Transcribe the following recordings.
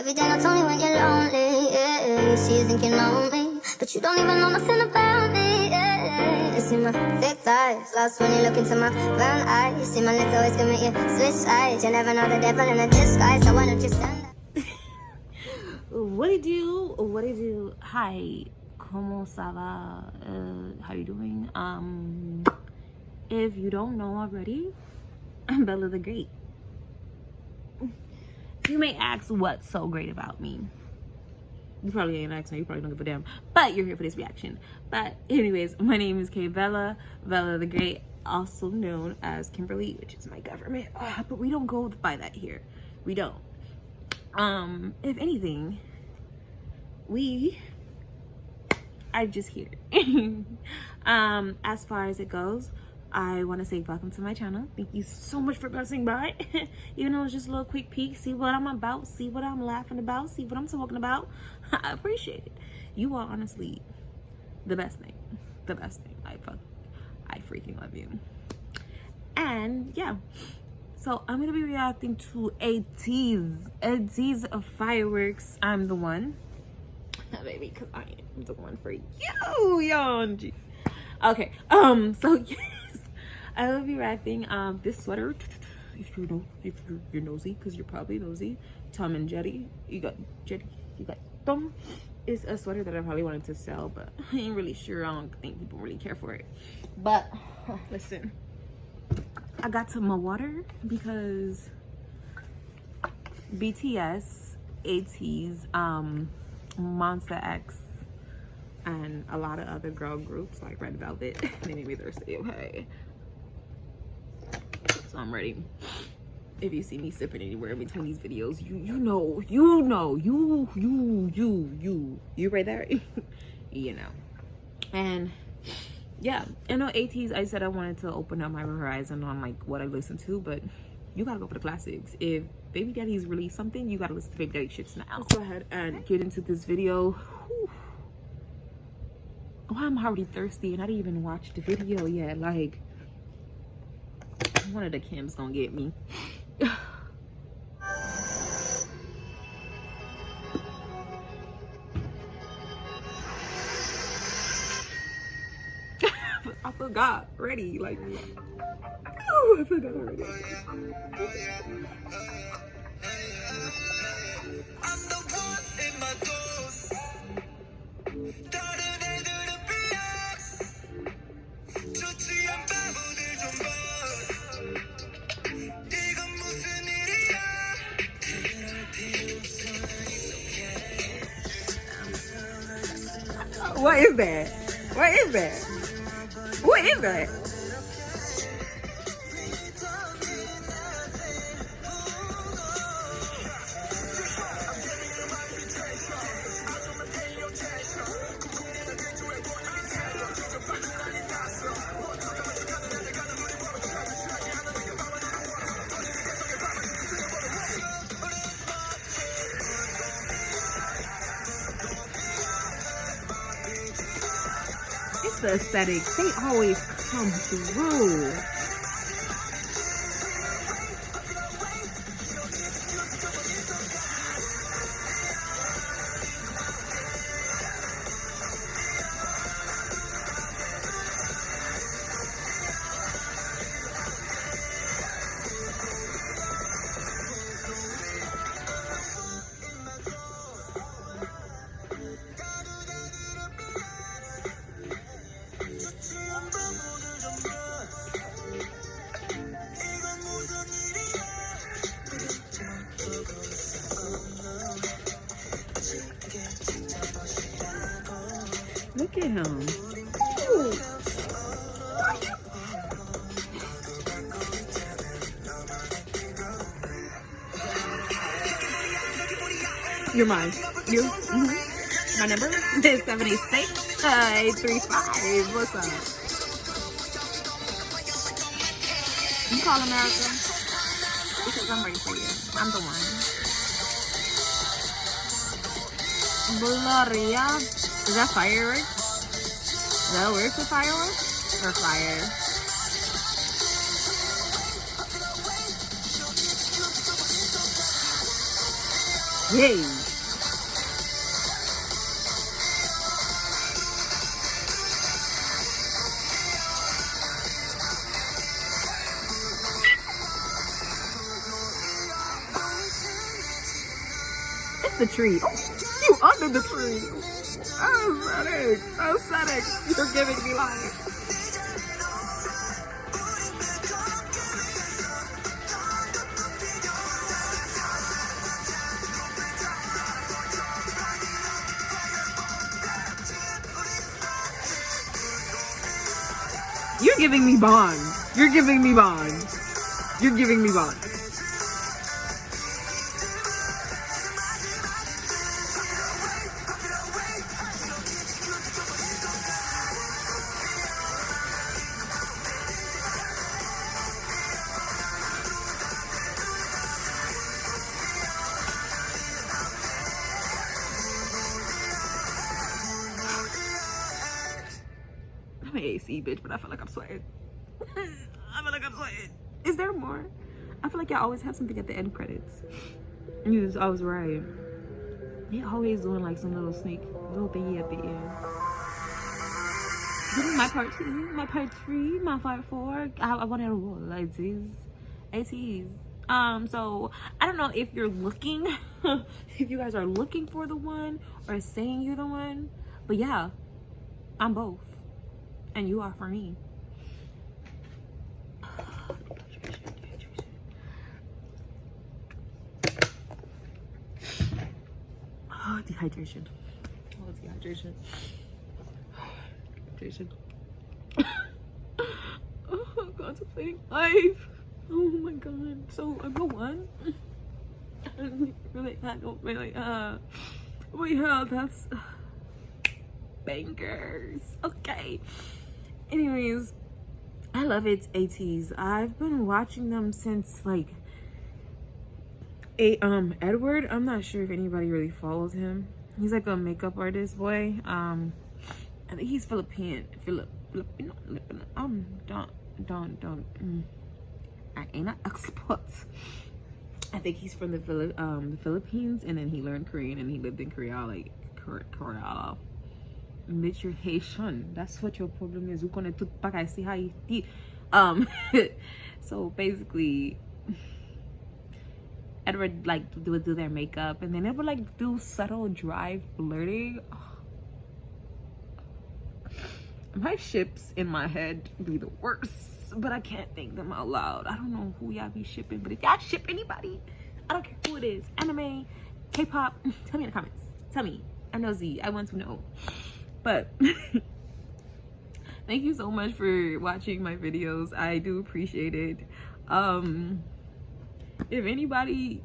Every day not only when you're lonely, yeah. You see you think you know me, but you don't even know nothing about me, yeah. You see my thick thighs, lost when you look into my brown eyes. You see my lips always commit you switch sides. You never know the devil in a disguise, so why don't you stand up? What it do? What it do? Hi, como ça va? How you doing? If you don't know already, I'm Bella the Great. You may ask what's so great about me. You probably ain't asking, you probably don't give a damn, but you're here for this reaction. But anyways, my name is K Bella the Great, also known as Kimberly, which is my government. But we don't go by that here. We don't. If anything, we are just here. As far as it goes, I want to say welcome to my channel. Thank you so much for passing by. Even though it's just a little quick peek, see what I'm about, see what I'm laughing about, see what I'm talking about. I appreciate it. You are honestly the best thing. The best thing. I freaking love you. And yeah, so I'm gonna be reacting to Ateez of Fireworks. I'm the one, baby, because I am the one for you, Young. Okay, so yes, I will be reacting this sweater. If you're nosy, because you're probably nosy, Tom and Jetty, you got Tom, is a sweater that I probably wanted to sell, but I ain't really sure. I don't think people really care for it. But listen, I got some more water because BTS, Ateez, Monsta X, and a lot of other girl groups like Red Velvet, they made me thirsty, okay? So I'm ready. If you see me sipping anywhere in between these videos, you right there. You know. And yeah, I know Ateez, I said I wanted to open up my horizon on like what I listen to, but you gotta go for the classics. If Baby Daddy's released something, you gotta listen to Baby Daddy shits now. Let's go ahead and get into this video. Whew. Oh, I'm already thirsty and I didn't even watch the video yet. Like, one of the Kims gonna get me. I forgot already. Like, oh, I forgot already. I'm the one in my toes. What is that? What is that? What is that? It's the aesthetics. They always come through. Look at him. Ooh. You're mine. You? Mm-hmm. My number is 786-835. What's up? You call America? Because I'm ready for you. I'm the one. Gloria. Is that fireworks? Is that a word for fireworks? Or fire? Yay. It's the tree. Oh, you under the tree. Aesthetics. You're giving me life. You're giving me bond. You're giving me bond. You're giving me bond. I'm an AC bitch, but I feel like I'm sweating. I feel like I'm sweating. Is there more? I feel like I always have something at the end credits. I was right. They always doing like some little thingy at the end. This is my part 2, my part 3, my part 4. I wanted to roll Ateez. So I don't know if you're looking, if you guys are looking for the one or saying you're the one, but yeah, I'm both. And you are for me. Oh, dehydration. Oh, dehydration. Dehydration. Oh, contemplating life. Oh my god. So I go on. I don't really. But yeah, that's bangers. Okay. Anyways, I love Ateez. I've been watching them since like Edward. I'm not sure if anybody really follows him. He's like a makeup artist boy. I think he's Filipino. I ain't an expert. I think he's from the Philippines, and then he learned Korean and he lived in Korea, like Korea. Bitch, you're Haitian. That's what your problem is. So basically, Edward like would do their makeup, and then they would like do subtle dry flirting. My ships in my head be the worst, but I can't think them out loud. I don't know who y'all be shipping, but if y'all ship anybody, I don't care who it is, anime, K-pop, tell me in the comments. Tell me. I know Z. I want to know. But thank you so much for watching my videos. I do appreciate it. If anybody,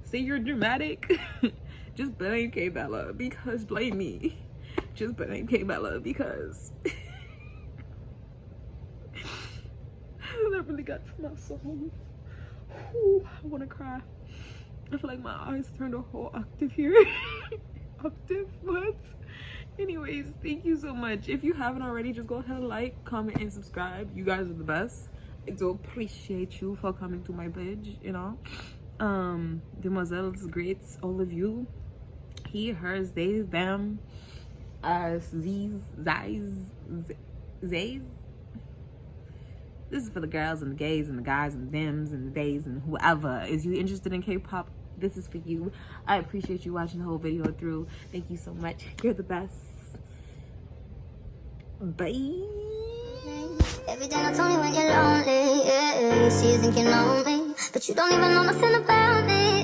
say you're dramatic, just blame K-Bella, because blame me. Just blame K-Bella, because that really got to my soul. Ooh, I want to cry. I feel like my eyes turned a whole octave here. Octave, what? Anyways, thank you so much. If you haven't already, just go ahead and like, comment, and subscribe. You guys are the best. I do appreciate you for coming to my page, demoiselles, greats, all of you. He, hers, they, them, z's, zays. This is for the girls and the gays and the guys and the thems and the days and whoever. Is you interested in K-pop? This is for you. I appreciate you watching the whole video through. Thank you so much. You're the best. Bye. Every day I told me when you're lonely, yeah. You see you thinking on me, but you don't even know nothing about me.